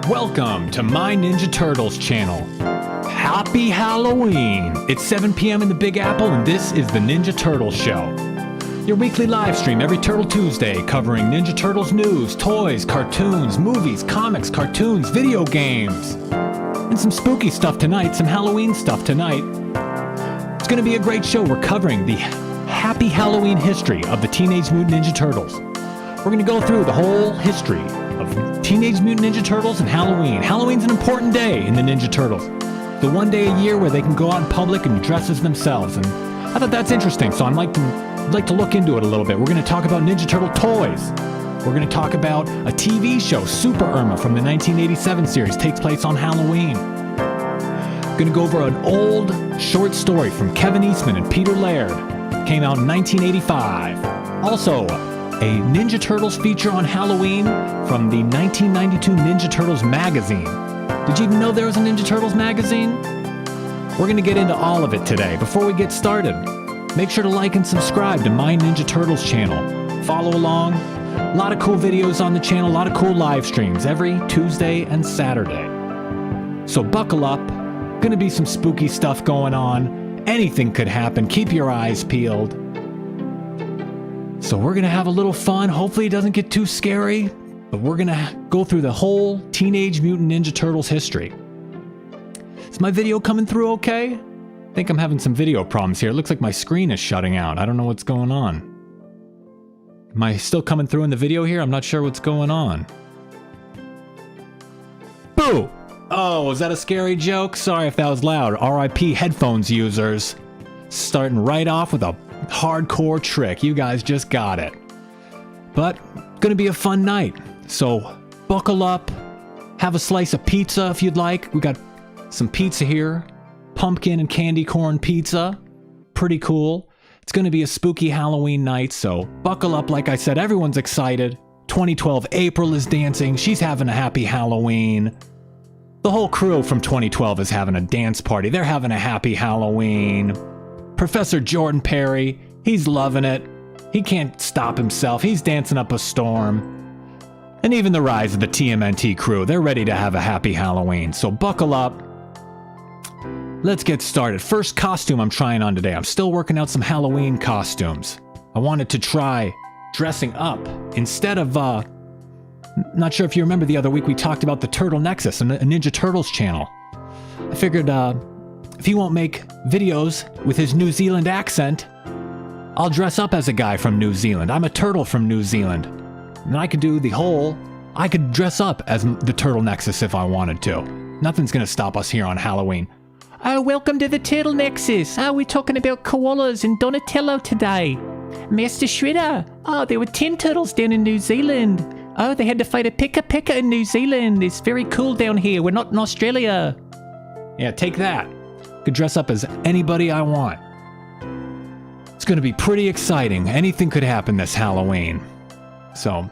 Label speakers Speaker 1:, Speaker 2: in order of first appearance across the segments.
Speaker 1: Welcome to My Ninja Turtles channel. Happy Halloween! It's 7 p.m. in the Big Apple and this is the Ninja Turtles Show. Your weekly live stream every Turtle Tuesday covering Ninja Turtles news, toys, cartoons, movies, comics, cartoons, video games. And some spooky stuff tonight, some Halloween stuff tonight. It's going to be a great show. We're covering the happy Halloween history of the Teenage Mutant Ninja Turtles. We're going to go through the whole history of Teenage Mutant Ninja Turtles and Halloween. Halloween's an important day in the Ninja Turtles. The one day a year where they can go out in public and dress as themselves. And I thought that's interesting, so I'd like to look into it a little bit. We're going to talk about Ninja Turtle toys. We're going to talk about a TV show, Super Irma, from the 1987 series, takes place on Halloween. We're going to go over an old short story from Kevin Eastman and Peter Laird. Came out in 1985. Also, a Ninja Turtles feature on Halloween from the 1992 Ninja Turtles magazine. Did you even know there was a Ninja Turtles magazine? We're going to get into all of it today. Before we get started, make sure to like and subscribe to My Ninja Turtles channel. Follow along. A lot of cool videos on the channel, a lot of cool live streams every Tuesday and Saturday. So buckle up. Going to be some spooky stuff going on. Anything could happen. Keep your eyes peeled. So we're going to have a little fun. Hopefully it doesn't get too scary, but we're going to go through the whole Teenage Mutant Ninja Turtles history. Is my video coming through okay? I think I'm having some video problems here. It looks like my screen is shutting out. I don't know what's going on. Am I still coming through in the video here? I'm not sure what's going on. Boo! Oh, was that a scary joke? Sorry if that was loud. RIP headphones users. Starting right off with a hardcore trick. You guys just got it. But gonna be a fun night. So buckle up. Have a slice of pizza if you'd like. We got some pizza here. Pumpkin and candy corn pizza. Pretty cool. It's gonna be a spooky Halloween night, so buckle up. Like I said, everyone's excited. 2012 April is dancing. She's having a happy Halloween. The whole crew from 2012 is having a dance party. They're having a happy Halloween. Professor Jordan Perry, he's loving it. He can't stop himself. He's dancing up a storm. And even the rise of the TMNT crew, they're ready to have a happy Halloween. So buckle up. Let's get started. First costume I'm trying on today. I'm still working out some Halloween costumes. I wanted to try dressing up instead of, not sure if you remember the other week we talked about the Turtle Nexus and a Ninja Turtles channel. I figured, if he won't make videos with his New Zealand accent, I'll dress up as a guy from New Zealand. I'm a turtle from New Zealand. And I could do I could dress up as the Turtle Nexus if I wanted to. Nothing's gonna stop us here on Halloween. Oh, welcome to the Turtle Nexus. Oh, we're talking about koalas and Donatello today. Master Shredder. Oh, there were 10 turtles down in New Zealand. Oh, they had to fight a pika in New Zealand. It's very cool down here. We're not in Australia. Yeah, take that. Could dress up as anybody I want. It's going to be pretty exciting. Anything could happen this Halloween. So,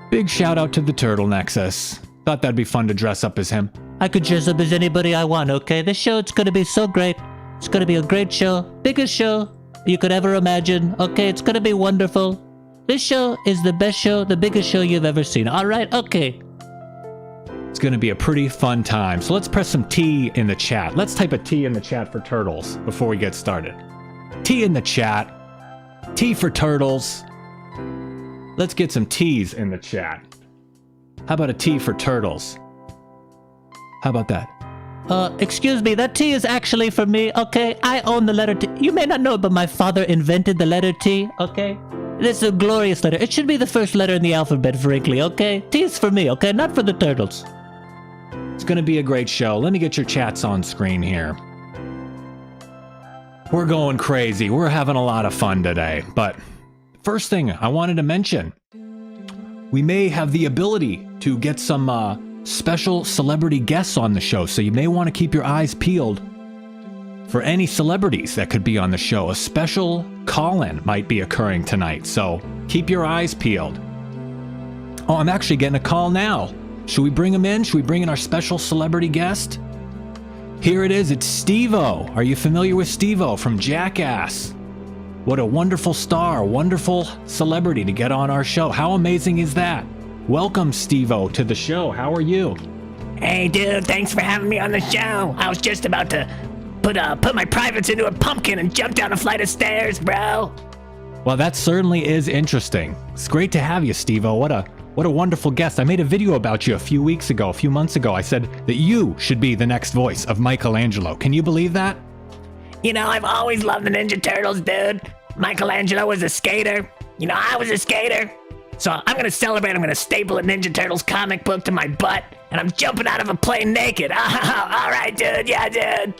Speaker 1: big shout out to the Turtle Nexus. Thought that'd be fun to dress up as him.
Speaker 2: I could dress up as anybody I want, okay? This show, it's going to be so great. It's going to be a great show. Biggest show you could ever imagine. Okay, it's going to be wonderful. This show is the best show, the biggest show you've ever seen. All right, okay.
Speaker 1: It's going to be a pretty fun time. So let's press some T in the chat. Let's type a T in the chat for turtles before we get started. T in the chat. T for turtles. Let's get some T's in the chat. How about a T for turtles? How about that?
Speaker 2: Excuse me, that T is actually for me, okay? I own the letter T. You may not know, but my father invented the letter T, okay? This is a glorious letter. It should be the first letter in the alphabet, frankly, okay? T is for me, okay? Not for the turtles.
Speaker 1: It's going to be a great show. Let me get your chats on screen here. We're going crazy. We're having a lot of fun today. But first thing I wanted to mention, we may have the ability to get some special celebrity guests on the show. So you may want to keep your eyes peeled for any celebrities that could be on the show. A special call-in might be occurring tonight. So keep your eyes peeled. Oh, I'm actually getting a call now. Should we bring him in? Should we bring in our special celebrity guest? Here it is. It's Steve-O. Are you familiar with Steve-O from Jackass? What a wonderful star, wonderful celebrity to get on our show. How amazing is that? Welcome, Steve-O, to the show. How are you?
Speaker 3: Hey, dude, thanks for having me on the show. I was just about to put my privates into a pumpkin and jump down a flight of stairs, bro.
Speaker 1: Well, that certainly is interesting. It's great to have you, Steve-O. What a wonderful guest. I made a video about you a few months ago. I said that you should be the next voice of Michelangelo. Can you believe that?
Speaker 3: You know, I've always loved the Ninja Turtles, dude. Michelangelo was a skater. You know, I was a skater. So I'm gonna celebrate. I'm gonna staple a Ninja Turtles comic book to my butt, and I'm jumping out of a plane naked. All right, dude. Yeah, dude.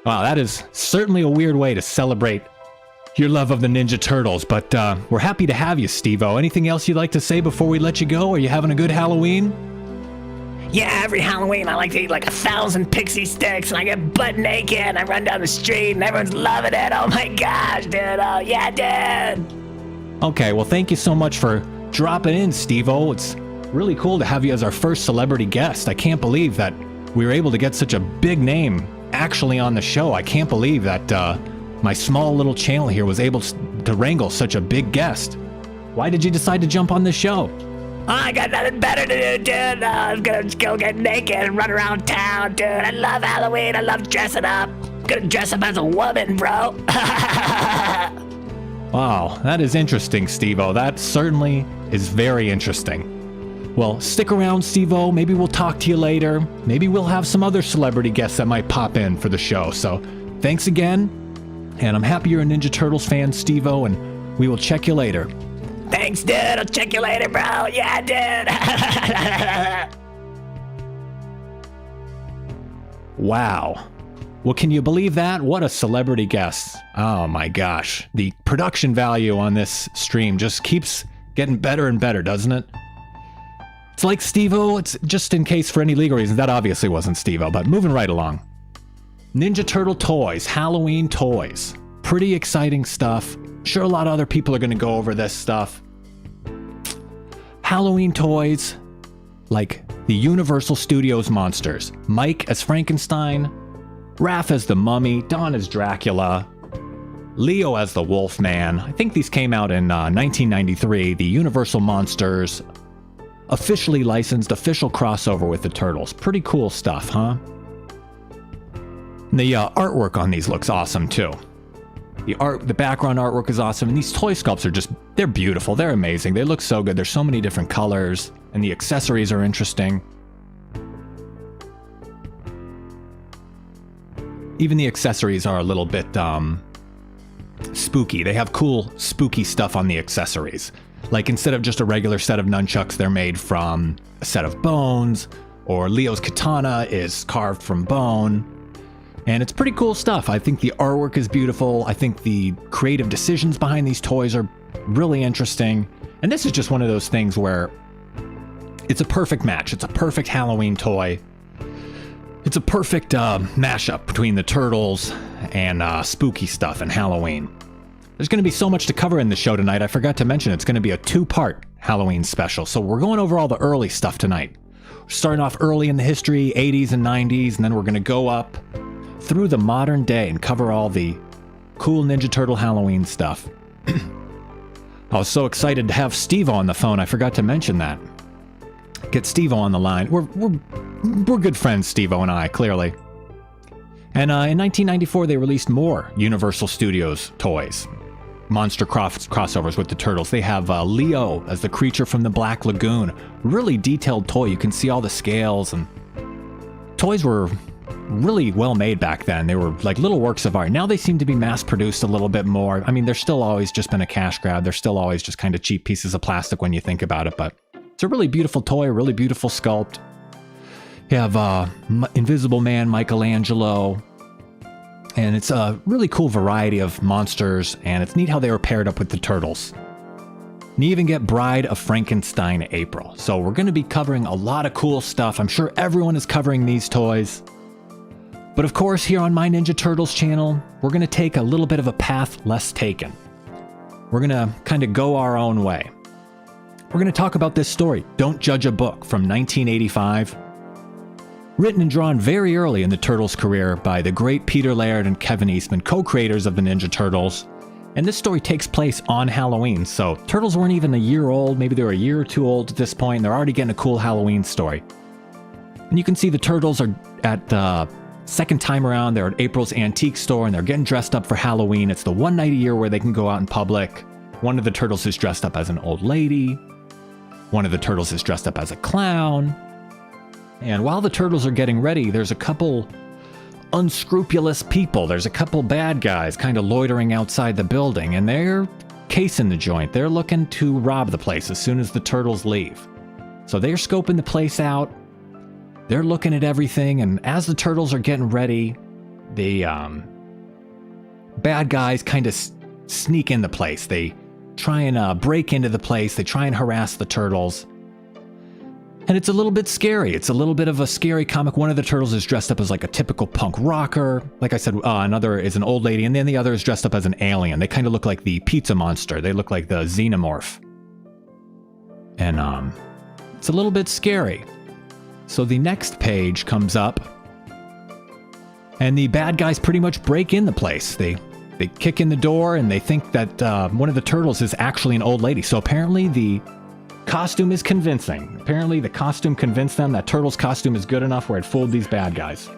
Speaker 1: Wow, that is certainly a weird way to celebrate your love of the Ninja Turtles, but we're happy to have you, Steve-O. Anything else you'd like to say before we let you go? Are you having a good Halloween?
Speaker 3: Yeah, every Halloween I like to eat like 1,000 pixie sticks, and I get butt naked, and I run down the street, and everyone's loving it. Oh my gosh, dude. Oh yeah, dude.
Speaker 1: Okay, well, thank you so much for dropping in, Steve-O. It's really cool to have you as our first celebrity guest. I can't believe that we were able to get such a big name actually on the show. I can't believe that my small little channel here was able to wrangle such a big guest. Why did you decide to jump on the show?
Speaker 3: Oh, I got nothing better to do, dude. I'm gonna just go get naked and run around town, dude. I love Halloween. I love dressing up. I'm gonna dress up as a woman, bro.
Speaker 1: Wow, that is interesting, Steve-O. That certainly is very interesting. Well, stick around, Steve-O. Maybe we'll talk to you later. Maybe we'll have some other celebrity guests that might pop in for the show. So thanks again. And I'm happy you're a Ninja Turtles fan, Steve-O, and we will check you later.
Speaker 3: Thanks, dude. I'll check you later, bro. Yeah, dude.
Speaker 1: Wow. Well, can you believe that? What a celebrity guest. Oh my gosh. The production value on this stream just keeps getting better and better, doesn't it? It's like Steve-O, it's just in case for any legal reasons. That obviously wasn't Steve-O, but moving right along. Ninja Turtle toys, Halloween toys. Pretty exciting stuff. Sure, a lot of other people are going to go over this stuff. Halloween toys, like the Universal Studios monsters. Mike as Frankenstein, Raph as the Mummy, Don as Dracula, Leo as the Wolfman. I think these came out in 1993. The Universal Monsters, officially licensed, official crossover with the Turtles. Pretty cool stuff, huh? And the artwork on these looks awesome too. The background artwork is awesome, and these toy sculpts are they're beautiful. They're amazing. They look so good. There's so many different colors, and the accessories are interesting. Even the accessories are a little bit spooky. They have cool, spooky stuff on the accessories. Like instead of just a regular set of nunchucks, they're made from a set of bones, or Leo's katana is carved from bone. And it's pretty cool stuff. I think the artwork is beautiful. I think the creative decisions behind these toys are really interesting. And this is just one of those things where it's a perfect match. It's a perfect Halloween toy. It's a perfect mashup between the Turtles and spooky stuff and Halloween. There's going to be so much to cover in the show tonight. I forgot to mention it's going to be a 2-part Halloween special. So we're going over all the early stuff tonight. We're starting off early in the history, 80s and 90s, and then we're going to go up through the modern day and cover all the cool Ninja Turtle Halloween stuff. I was so excited to have Steve on the phone. I forgot to mention that. Get Steve on the line. We're good friends, Steve-O and I, clearly. And in 1994, they released more Universal Studios toys. Monster crossovers with the Turtles. They have Leo as the creature from the Black Lagoon. Really detailed toy. You can see all the scales, and toys were really well made back then. They were like little works of art. Now they seem to be mass produced a little bit more. I mean, they're still always just been a cash grab. They're still always just kind of cheap pieces of plastic when you think about it, but it's a really beautiful toy, a really beautiful sculpt. You have Invisible Man, Michelangelo, and it's a really cool variety of monsters, and it's neat how they were paired up with the Turtles. And you even get Bride of Frankenstein April. So we're going to be covering a lot of cool stuff. I'm sure everyone is covering these toys. But of course, here on My Ninja Turtles channel, we're going to take a little bit of a path less taken. We're going to kind of go our own way. We're going to talk about this story, Don't Judge a Book, from 1985. Written and drawn very early in the Turtles' career by the great Peter Laird and Kevin Eastman, co-creators of the Ninja Turtles. And this story takes place on Halloween, so turtles weren't even a year old. Maybe they were a year or two old at this point, and they're already getting a cool Halloween story. And you can see the turtles are at the second time around. They're at April's antique store, and they're getting dressed up for Halloween. It's the one night a year where they can go out in public. One of the turtles is dressed up as an old lady. One of the turtles is dressed up as a clown. And while the turtles are getting ready, there's a couple unscrupulous people. There's a couple bad guys kind of loitering outside the building, and they're casing the joint. They're looking to rob the place as soon as the turtles leave. So they're scoping the place out. They're looking at everything, and as the turtles are getting ready, the bad guys kind of sneak in the place. They try and break into the place. They try and harass the turtles. And it's a little bit scary. It's a little bit of a scary comic. One of the turtles is dressed up as like a typical punk rocker. Like I said, another is an old lady, and then the other is dressed up as an alien. They kind of look like the pizza monster. They look like the xenomorph. And it's a little bit scary. So the next page comes up, and the bad guys pretty much break in the place. They kick in the door, and they think that one of the turtles is actually an old lady. So apparently the costume is convincing. Apparently the costume convinced them that Turtle's costume is good enough where it fooled these bad guys.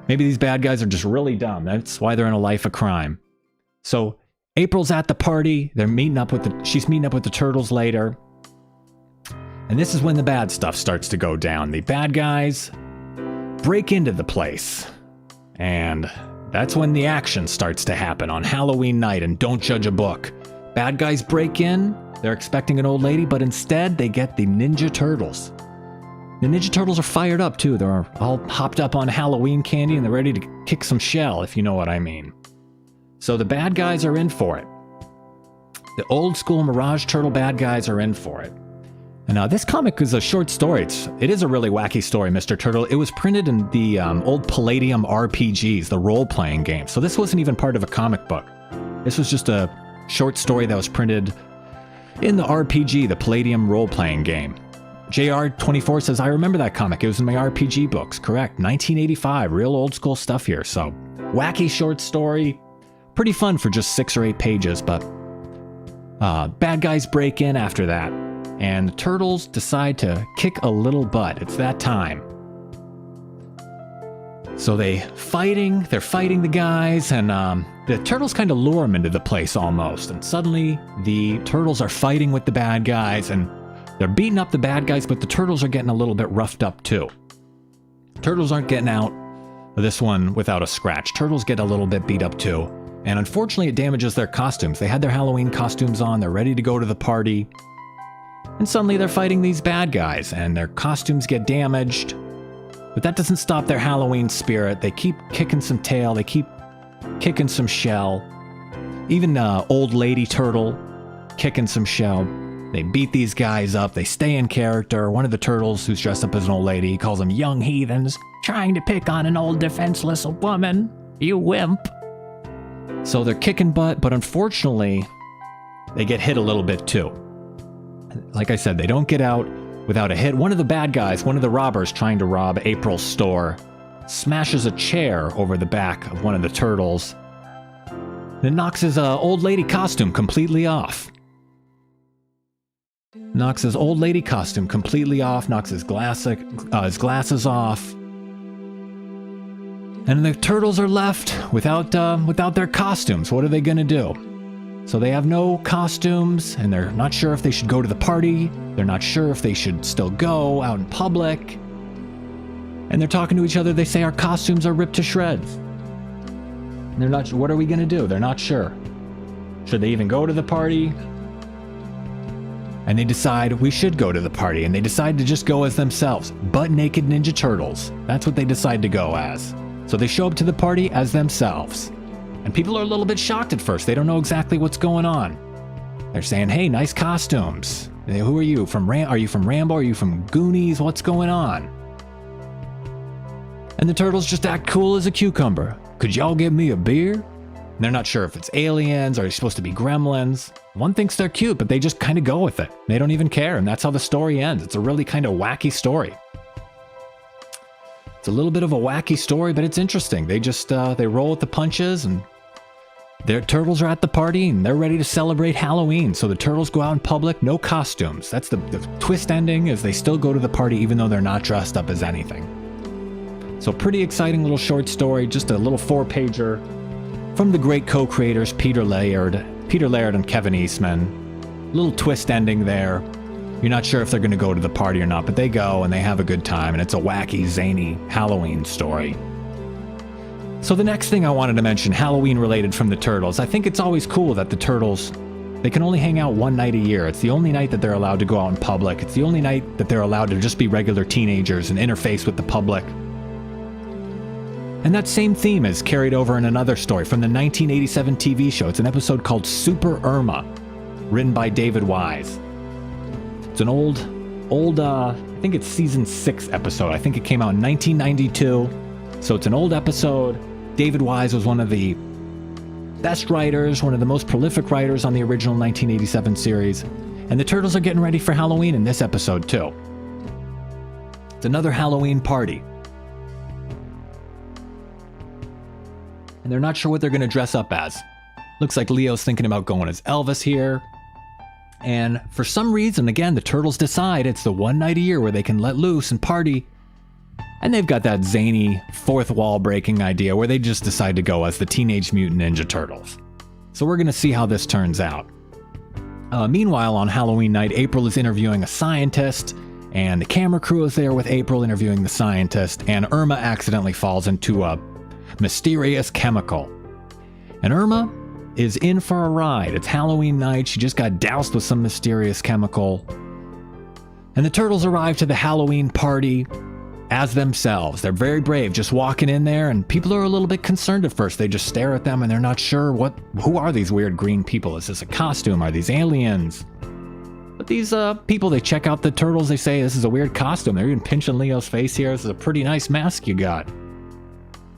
Speaker 1: Maybe these bad guys are just really dumb. That's why they're in a life of crime. So April's at the party. She's meeting up with the turtles later. And this is when the bad stuff starts to go down. The bad guys break into the place. And that's when the action starts to happen on Halloween night and Don't Judge a Book. Bad guys break in. They're expecting an old lady, but instead they get the Ninja Turtles. The Ninja Turtles are fired up too. They're all hopped up on Halloween candy and they're ready to kick some shell, if you know what I mean. So the bad guys are in for it. The old school Mirage Turtle bad guys are in for it. And this comic is a short story. It is a really wacky story, Mr. Turtle. It was printed in the old Palladium RPGs, the role-playing game. So this wasn't even part of a comic book. This was just a short story that was printed in the RPG, the Palladium role-playing game. JR24 says, I remember that comic. It was in my RPG books. Correct. 1985. Real old school stuff here. So, wacky short story. Pretty fun for just 6 or 8 pages, but bad guys break in after that. And the turtles decide to kick a little butt. It's that time. So they're fighting the guys, and the turtles kind of lure them into the place almost. And suddenly the turtles are fighting with the bad guys, and they're beating up the bad guys, but the turtles are getting a little bit roughed up too. Turtles aren't getting out of this one without a scratch. Turtles get a little bit beat up too. And unfortunately it damages their costumes. They had their Halloween costumes on, they're ready to go to the party. And suddenly they're fighting these bad guys, and their costumes get damaged. But that doesn't stop their Halloween spirit. They keep kicking some tail. They keep kicking some shell. Even Old Lady Turtle kicking some shell. They beat these guys up. They stay in character. One of the turtles, who's dressed up as an old lady, calls them young heathens, trying to pick on an old defenseless woman. You wimp. So they're kicking butt, but unfortunately, they get hit a little bit too. Like I said, they don't get out without a hit. One of the bad guys, one of the robbers trying to rob April's store, smashes a chair over the back of one of the turtles. Then knocks his old lady costume completely off. Knocks his old lady costume completely off, knocks his glasses off. And the turtles are left without their costumes. What are they gonna do? So they have no costumes, and they're not sure if they should go to the party. They're not sure if they should still go out in public. And they're talking to each other. They say, our costumes are ripped to shreds. And they're not sure. What are we going to do? They're not sure. Should they even go to the party? And they decide we should go to the party. And they decide to just go as themselves. Butt-naked Ninja Turtles. That's what they decide to go as. So they show up to the party as themselves. And people are a little bit shocked at first. They don't know exactly what's going on. They're saying, hey, nice costumes. Who are you? Are you from Rambo? Are you from Goonies? What's going on? And the turtles just act cool as a cucumber. Could y'all give me a beer? And they're not sure if it's aliens or it's supposed to be gremlins. One thinks they're cute, but they just kind of go with it. They don't even care, and that's how the story ends. It's a really kind of wacky story. It's a little bit of a wacky story, but it's interesting. They just, they roll with the punches, and Their turtles are at the party and they're ready to celebrate Halloween. So the turtles go out in public, no costumes. That's the twist ending, is they still go to the party even though they're not dressed up as anything. So pretty exciting little short story, just a little 4-pager from the great co-creators Peter Laird and Kevin Eastman. Little twist ending there. You're not sure if they're going to go to the party or not, but they go and they have a good time, and it's a wacky, zany Halloween story. So the next thing I wanted to mention, Halloween related from the Turtles, I think it's always cool that the Turtles, they can only hang out one night a year. It's the only night that they're allowed to go out in public. It's the only night that they're allowed to just be regular teenagers and interface with the public. And that same theme is carried over in another story from the 1987 TV show. It's an episode called Super Irma, written by David Wise. It's an old, I think it's season 6 episode. I think it came out in 1992. So it's an old episode. David Wise was one of the best writers, one of the most prolific writers on the original 1987 series. And the Turtles are getting ready for Halloween in this episode too. It's another Halloween party. And they're not sure what they're going to dress up as. Looks like Leo's thinking about going as Elvis here. And for some reason, again, the Turtles decide it's the one night a year where they can let loose and party. And they've got that zany, fourth wall breaking idea where they just decide to go as the Teenage Mutant Ninja Turtles. So we're going to see how this turns out. Meanwhile, on Halloween night, April is interviewing a scientist, and the camera crew is there with April interviewing the scientist, and Irma accidentally falls into a mysterious chemical. And Irma is in for a ride. It's Halloween night. She just got doused with some mysterious chemical. And the Turtles arrive to the Halloween party as themselves. They're very brave, just walking in there, and people are a little bit concerned at first. They just stare at them and they're not sure who are these weird green people? Is this a costume? Are these aliens? But these people, they check out the Turtles. They say, this is a weird costume. They're even pinching Leo's face here. This is a pretty nice mask you got.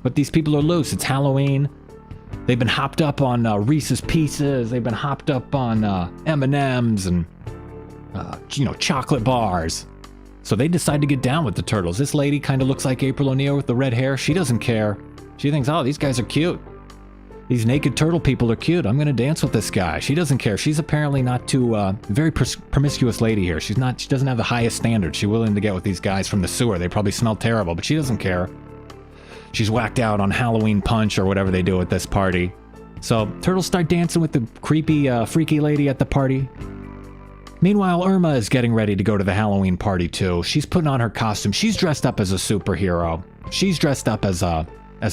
Speaker 1: But these people are loose. It's Halloween. They've been hopped up on Reese's Pieces. They've been hopped up on M&Ms and, chocolate bars. So they decide to get down with the Turtles. This lady kind of looks like April O'Neil with the red hair. She doesn't care. She thinks, oh, these guys are cute. These naked turtle people are cute. I'm going to dance with this guy. She doesn't care. She's apparently not too, very promiscuous lady here. She doesn't have the highest standards. She's willing to get with these guys from the sewer. They probably smell terrible, but she doesn't care. She's whacked out on Halloween punch or whatever they do at this party. So Turtles start dancing with the creepy, freaky lady at the party. Meanwhile, Irma is getting ready to go to the Halloween party too. She's putting on her costume. She's dressed up as a superhero. She's dressed up as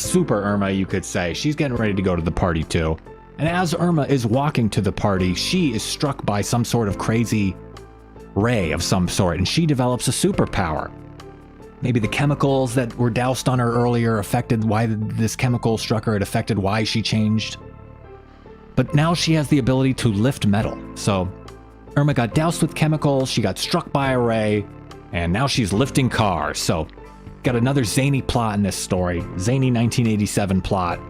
Speaker 1: Super Irma, you could say. She's getting ready to go to the party too. And as Irma is walking to the party, she is struck by some sort of crazy ray of some sort, and she develops a superpower. Maybe the chemicals that were doused on her earlier affected why this chemical struck her. It affected why she changed. But now she has the ability to lift metal. So Irma got doused with chemicals, she got struck by a ray, and now she's lifting cars. So got another zany plot in this story. Zany 1987 plot.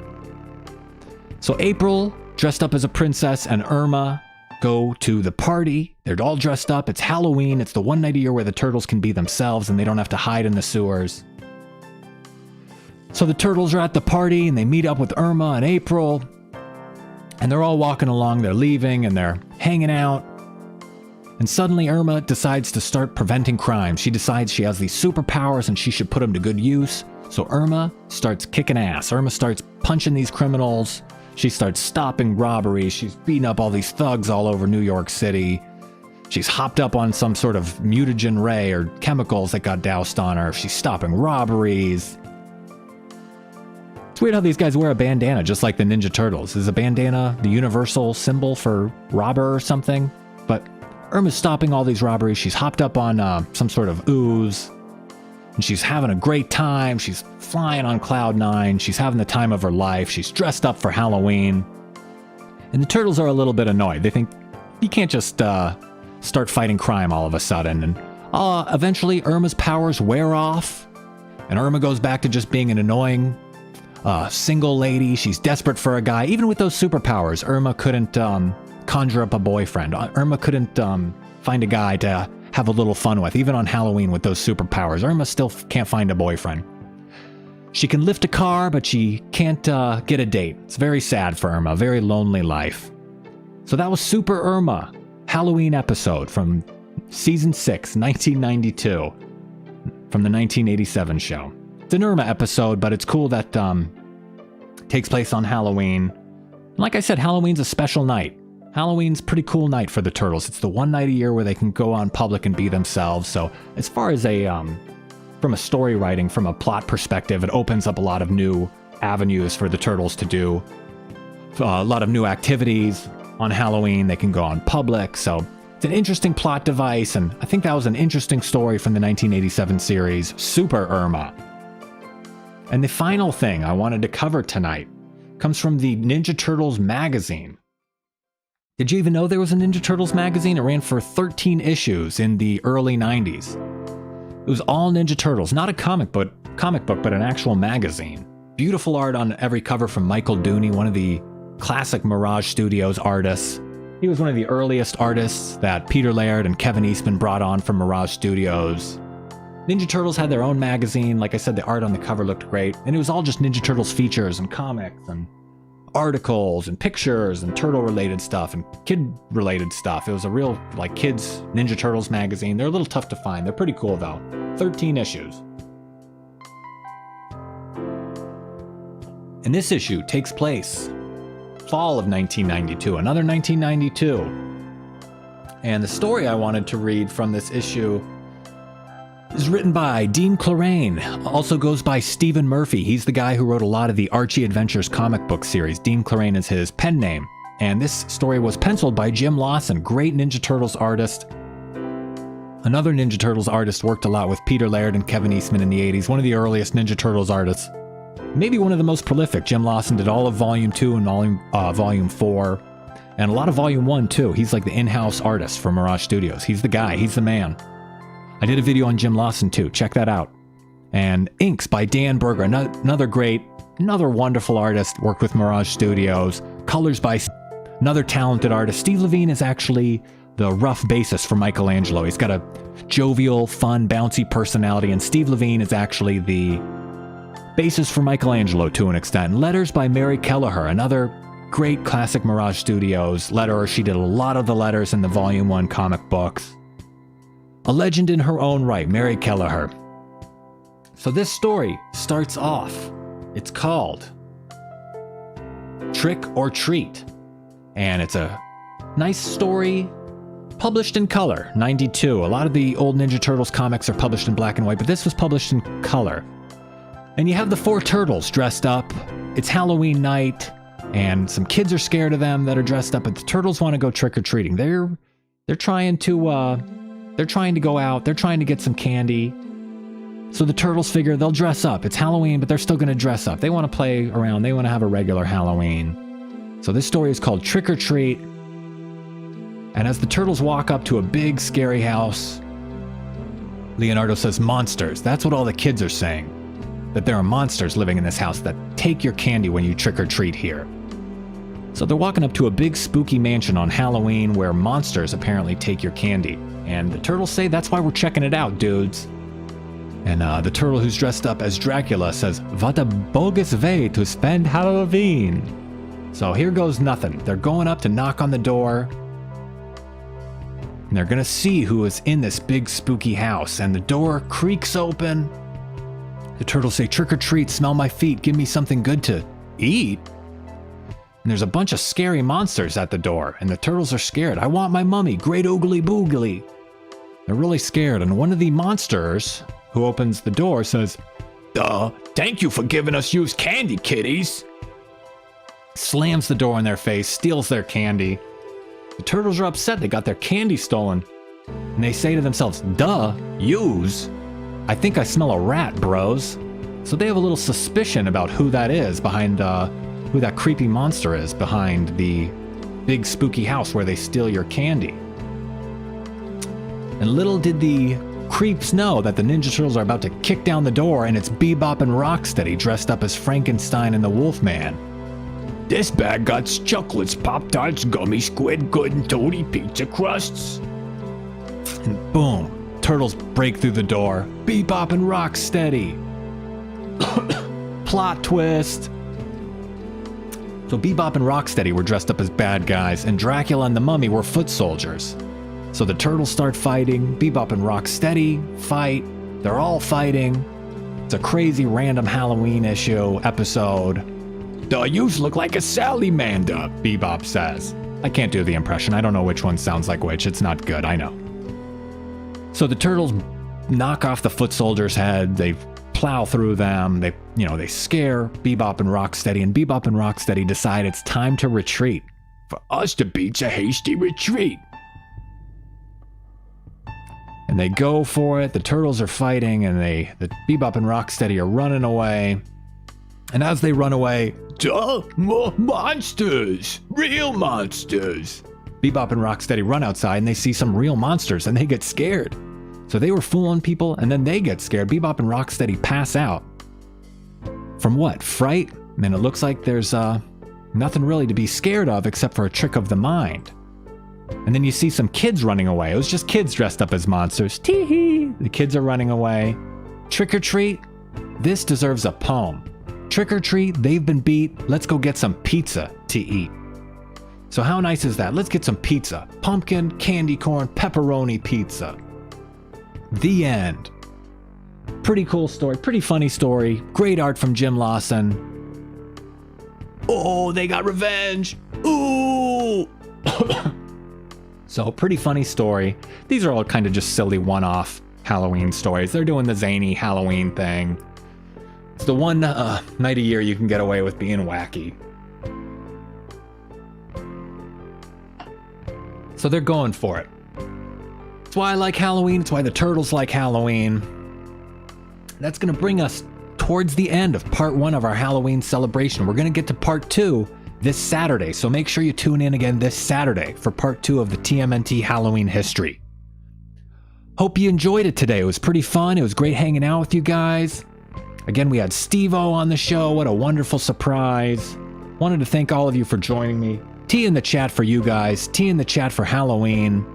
Speaker 1: So April, dressed up as a princess, and Irma go to the party. They're all dressed up. It's Halloween. It's the one night a year where the Turtles can be themselves and they don't have to hide in the sewers. So the Turtles are at the party and they meet up with Irma and April. And they're all walking along. They're leaving and they're hanging out. And suddenly Irma decides to start preventing crime. She decides she has these superpowers and she should put them to good use. So Irma starts kicking ass. Irma starts punching these criminals. She starts stopping robberies. She's beating up all these thugs all over New York City. She's hopped up on some sort of mutagen ray or chemicals that got doused on her. She's stopping robberies. It's weird how these guys wear a bandana, just like the Ninja Turtles. Is a bandana the universal symbol for robber or something? But Irma's stopping all these robberies. She's hopped up on some sort of ooze. And she's having a great time. She's flying on cloud 9. She's having the time of her life. She's dressed up for Halloween. And the Turtles are a little bit annoyed. They think, you can't just start fighting crime all of a sudden. And eventually Irma's powers wear off. And Irma goes back to just being an annoying single lady. She's desperate for a guy. Even with those superpowers, Irma couldn't conjure up a boyfriend. Irma couldn't find a guy to have a little fun with. Even on Halloween with those superpowers, Irma still can't find a boyfriend. She can lift a car, but she can't get a date. It's very sad for Irma, very lonely life. So that was Super Irma, Halloween episode from season 6, 1992, from the 1987 show. It's an Irma episode, but it's cool that takes place on Halloween. And like I said, Halloween's a special night. Halloween's a pretty cool night for the Turtles. It's the one night a year where they can go out in public and be themselves. So as far as from a story writing, from a plot perspective, it opens up a lot of new avenues for the Turtles to do. A lot of new activities on Halloween. They can go on public. So it's an interesting plot device. And I think that was an interesting story from the 1987 series, Super Irma. And the final thing I wanted to cover tonight comes from the Ninja Turtles magazine. Did you even know there was a Ninja Turtles magazine? It ran for 13 issues in the early 90s. It was all Ninja Turtles, not a comic book, but an actual magazine. Beautiful art on every cover from Michael Dooney, one of the classic Mirage Studios artists. He was one of the earliest artists that Peter Laird and Kevin Eastman brought on from Mirage Studios. Ninja Turtles had their own magazine. Like I said, the art on the cover looked great. And it was all just Ninja Turtles features and comics and articles and pictures and turtle-related stuff and kid-related stuff. It was a real, kids Ninja Turtles magazine. They're a little tough to find. They're pretty cool, though. 13 issues. And this issue takes place fall of 1992, another 1992. And the story I wanted to read from this issue is written by Dean Clarane, also goes by Stephen Murphy. He's the guy who wrote a lot of the Archie Adventures comic book series. Dean Clarane is his pen name. And this story was penciled by Jim Lawson, great Ninja Turtles artist. Another Ninja Turtles artist, worked a lot with Peter Laird and Kevin Eastman in the 80s, one of the earliest Ninja Turtles artists. Maybe one of the most prolific. Jim Lawson did all of Volume 2 and Volume 4, and a lot of Volume 1 too. He's like the in-house artist for Mirage Studios. He's the guy, he's the man. I did a video on Jim Lawson too, check that out. And inks by Dan Berger, another wonderful artist, worked with Mirage Studios. Colors by another talented artist. Steve Levine is actually the rough bassist for Michelangelo. He's got a jovial, fun, bouncy personality, and Steve Levine is actually the bassist for Michelangelo to an extent. Letters by Mary Kelleher, another great classic Mirage Studios letterer. She did a lot of the letters in the Volume 1 comic books. A legend in her own right, Mary Kelleher. So this story starts off, it's called Trick or Treat. And it's a nice story, published in color, 92. A lot of the old Ninja Turtles comics are published in black and white, but this was published in color. And you have the 4 turtles dressed up. It's Halloween night, and some kids are scared of them that are dressed up, but the turtles want to go trick-or-treating. They're trying to go out, they're trying to get some candy. So the turtles figure they'll dress up. It's Halloween, but they're still going to dress up. They want to play around. They want to have a regular Halloween. So this story is called Trick or Treat. And as the turtles walk up to a big, scary house, Leonardo says, "Monsters." That's what all the kids are saying. That there are monsters living in this house that take your candy when you trick or treat here. So they're walking up to a big, spooky mansion on Halloween where monsters apparently take your candy. And the turtles say, "That's why we're checking it out, dudes." And the turtle who's dressed up as Dracula says, "What a bogus way to spend Halloween." So here goes nothing. They're going up to knock on the door. And they're gonna see who is in this big spooky house. And the door creaks open. The turtles say, "Trick or treat, smell my feet, give me something good to eat." And there's a bunch of scary monsters at the door. And the turtles are scared. "I want my mummy, great oogly boogly." They're really scared. And one of the monsters who opens the door says, "Thank you for giving us used candy, kiddies." Slams the door in their face, steals their candy. The turtles are upset. They got their candy stolen. And they say to themselves, "Use? I think I smell a rat, bros." So they have a little suspicion about who that is behind, who that creepy monster is behind the big spooky house where they steal your candy. And little did the creeps know that the Ninja Turtles are about to kick down the door, and it's Bebop and Rocksteady dressed up as Frankenstein and the Wolfman. "This bag got chocolates, Pop-Tarts, gummy squid, good and toady pizza crusts." And boom, turtles break through the door. Bebop and Rocksteady. plot twist. So Bebop and Rocksteady were dressed up as bad guys, and Dracula and the Mummy were foot soldiers. So the turtles start fighting, Bebop and Rocksteady fight, they're all fighting. It's a crazy random Halloween episode. The youths look like a salamander, Bebop says. I can't do the impression, I don't know which one sounds like which, it's not good, I know. So the turtles knock off the foot soldiers' head, they plow through them, they scare Bebop and Rocksteady, and Bebop and Rocksteady decide it's time to retreat. For us to beat's a hasty retreat. And they go for it, the turtles are fighting, and the Bebop and Rocksteady are running away. And as they run away, duh, more monsters! Real monsters! Bebop and Rocksteady run outside and they see some real monsters and they get scared. So they were fooling people and then they get scared. Bebop and Rocksteady pass out. From what? Fright? And it looks like there's nothing really to be scared of except for a trick of the mind. And then you see some kids running away. It was just kids dressed up as monsters. Tee-hee! The kids are running away. Trick or treat? This deserves a poem. Trick or treat, they've been beat. Let's go get some pizza to eat. So how nice is that? Let's get some pizza. Pumpkin, candy corn, pepperoni pizza. The end. Pretty cool story, pretty funny story. Great art from Jim Lawson. Oh, they got revenge. Ooh. So pretty funny story. These are all kind of just silly one-off Halloween stories. They're doing the zany Halloween thing. It's the one night a year you can get away with being wacky. So they're going for it. It's why I like Halloween. It's why the turtles like Halloween. That's going to bring us towards the end of part 1 of our Halloween celebration. We're going to get to part 2 this Saturday. So make sure you tune in again this Saturday for part 2 of the TMNT Halloween history. Hope you enjoyed it today. It was pretty fun. It was great hanging out with you guys. Again, we had Steve-O on the show. What a wonderful surprise. Wanted to thank all of you for joining me. T in the chat for you guys. T in the chat for Halloween.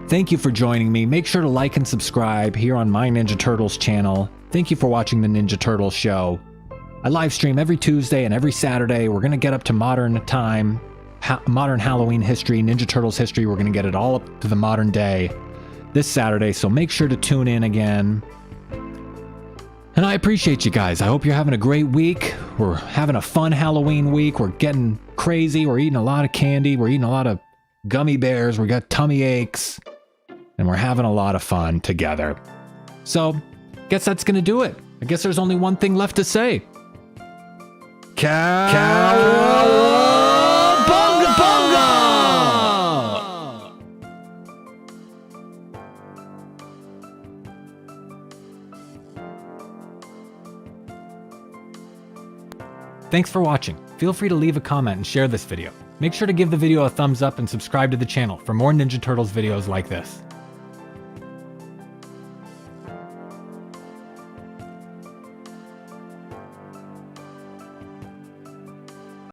Speaker 1: Thank you for joining me. Make sure to like and subscribe here on my Ninja Turtles channel. Thank you for watching the Ninja Turtles show. I live stream every Tuesday and every Saturday. We're going to get up to modern time, modern Halloween history, Ninja Turtles history. We're going to get it all up to the modern day this Saturday. So make sure to tune in again. And I appreciate you guys. I hope you're having a great week. We're having a fun Halloween week. We're getting crazy. We're eating a lot of candy. We're eating a lot of gummy bears. We got tummy aches. And we're having a lot of fun together. So, guess that's going to do it. I guess there's only one thing left to say. Cowabunga! Thanks for watching. Feel free to leave a comment and share this video. Make sure to give the video a thumbs up and subscribe to the channel for more Ninja Turtles videos like this.